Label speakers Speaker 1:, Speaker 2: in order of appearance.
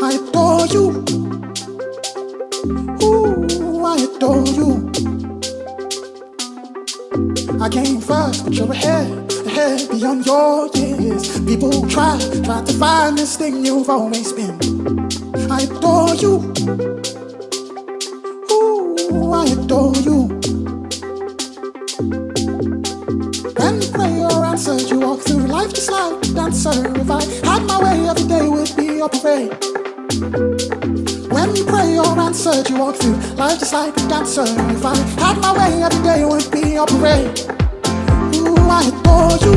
Speaker 1: I adore you. Ooh, I adore you. I came first, but you're ahead beyond your years. People try to find this thing you've always been. I adore you. Ooh, I adore you. When you pray or answered, you walk through life just like a dancer. If I had my way, every day would be a parade. When you pray or answered, you walk through life just like a dancer. If I had my way, every day would be a parade. Ooh, I adore you.